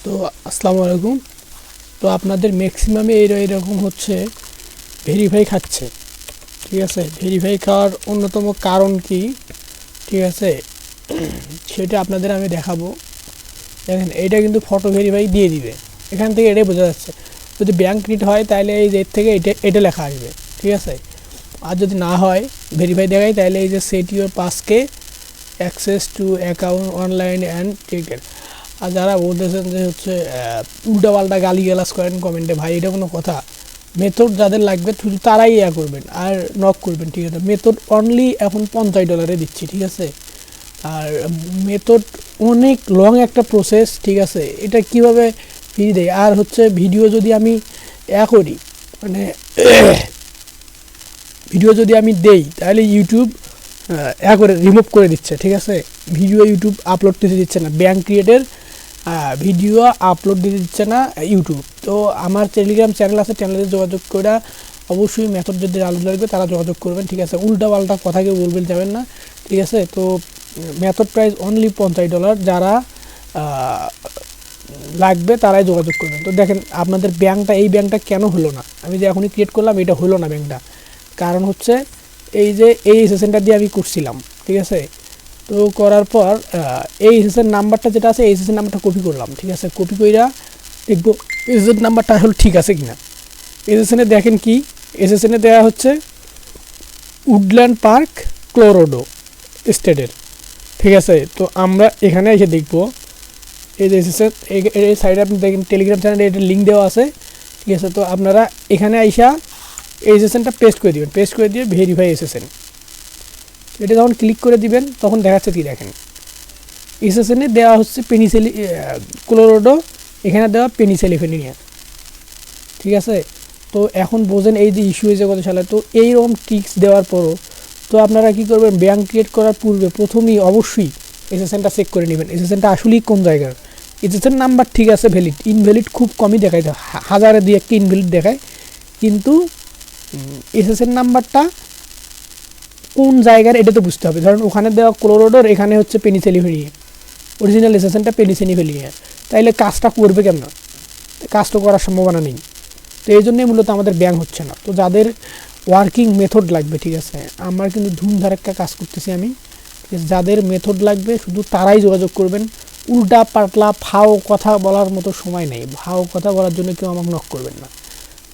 তো আসসালামু আলাইকুম। তো আপনাদের ম্যাক্সিমামে এরকম হচ্ছে ভেরিফাই খাচ্ছে, ঠিক আছে। ভেরিফাই খাওয়ার অন্যতম কারণ কি, ঠিক আছে, সেটা আপনাদের আমি দেখাবো। দেখেন এইটা কিন্তু ফটো ভেরিফাই দিয়ে দিবে, এখান থেকে এটাই বোঝা যাচ্ছে। যদি ব্যাঙ্ক ক্রিয়েট হয় তাহলে এই যে থেকে এটা লেখা আসবে, ঠিক আছে। আর যদি না হয় ভেরিফাই দেখায় তাহলে এই যে সেট ইউর পাসকে access to account online and ticket. আর যারা বলতেছেন যে হচ্ছে উল্টাপাল্টা গালিগালাজ করেন কমেন্টে, ভাই এটা কোনো কথা? মেথড যাদের লাগবে শুধু তারাই করবেন আর নক করবেন, ঠিক আছে। মেথড অনলি এখন $50 দিচ্ছি, ঠিক আছে। আর মেথড অনেক লং একটা প্রসেস, ঠিক আছে। এটা কিভাবে ফ্রি দেয়, আর হচ্ছে ভিডিও যদি আমি করি, মানে ভিডিও যদি আমি দেই তাহলে ইউটিউব করে রিমুভ করে দিচ্ছে, ঠিক আছে। ভিডিও ইউটিউব আপলোড দিতে দিচ্ছে না, ব্যাঙ্ক ক্রিয়েটের ভিডিও আপলোড দিতে দিচ্ছে না ইউটিউব। তো আমার টেলিগ্রাম চ্যানেল আছে, চ্যানেলে যোগাযোগ করে অবশ্যই মেথড যদি আলাদা লাগবে তারা যোগাযোগ করবেন, ঠিক আছে। উল্টা পাল্টা কথা কেউ বলবেন যাবেন না, ঠিক আছে। তো মেথড প্রাইস অনলি $50, যারা লাগবে তারাই যোগাযোগ করবেন। তো দেখেন আপনাদের এই ব্যাঙ্কটা কেন হলো না, আমি যে এখনই ক্রিয়েট করলাম এটা হলো না ব্যাঙ্কটা, কারণ হচ্ছে এই যে এই সেশনটা দিয়ে আমি করছিলাম, ঠিক আছে। তো করার পর এই এসএসএন নাম্বারটা যেটা আছে এই এসএসএন নাম্বারটা কপি করলাম, ঠিক আছে। কপি কইরা দেখবো এসএসএন নাম্বারটা আসলে ঠিক আছে কিনা। এসএসএনে দেখেন কি, এসএসএনে দেওয়া হচ্ছে উডল্যান্ড পার্ক ক্লোরোডো স্টেটের, ঠিক আছে। তো আমরা এখানে এসে দেখবো এই যে এসএসএন এই সাইডে আপনি দেখেন টেলিগ্রাম চ্যানেলে এটা লিঙ্ক দেওয়া আছে, ঠিক আছে। তো আপনারা এখানে আইসা এই এসএসএনটা পেস্ট করে দিবেন, পেস্ট করে দিয়ে ভেরিফাই এসএসএন এটা যখন ক্লিক করে দিবেন তখন দেখাচ্ছে কি, দেখেন এসএসএনে দেওয়া হচ্ছে ক্লোরোডো, এখানে দেওয়া পেনিসিলিভেনিয়া, ঠিক আছে। তো এখন বোঝেন এই যে ইস্যু হয়েছে কত সালে। তো এইরকম ট্রিক্স দেওয়ার পরও তো আপনারা কী করবেন, ব্যাঙ্ক ক্রিয়েট করার পূর্বে প্রথমেই অবশ্যই এসএসএনটা চেক করে নেবেন, এসএসএনটা আসলেই কোন জায়গার। এসএসএন নাম্বার ঠিক আছে, ভ্যালিড, ইনভ্যালিড খুব কমই দেখায়, হাজারে দুই একটা ইনভ্যালিড দেখায়, কিন্তু এসএসএন নাম্বারটা কোন জায়গার এটা তো বুঝতে হবে। ধরেন ওখানে দেওয়া ক্লোরোডোর, এখানে হচ্ছে পেনিসিলিভেনিয়া, অরিজিনাল এসএসএনটা পেনিসিলিভেনিয়া, তাইলে কাজটা করবে কেন? কাজ তো করার সম্ভাবনা নেই। তো এই জন্যই মূলত আমাদের ব্যাঙ্ক হচ্ছে না। তো যাদের ওয়ার্কিং মেথড লাগবে, ঠিক আছে, আমার কিন্তু ধুমধারাক্কা কাজ করতেছি আমি, ঠিক আছে। যাদের মেথড লাগবে শুধু তারাই যোগাযোগ করবেন। উল্টা পাতলা ফাও কথা বলার মতো সময় নেই, ফাও কথা বলার জন্য কেউ আমাকে নক করবেন না।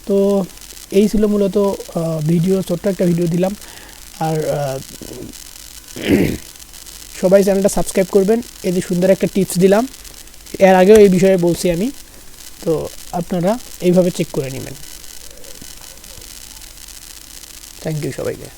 তো এই ছিল মূলত ভিডিও, ছোট্ট একটা ভিডিও দিলাম। আর সবাই চ্যানেলটা সাবস্ক্রাইব করবেন, এই যে সুন্দর একটা টিপস দিলাম, এর আগেও এই বিষয়ে বলছি আমি। তো আপনারা এইভাবে চেক করে নেবেন। থ্যাংক ইউ সবাইকে।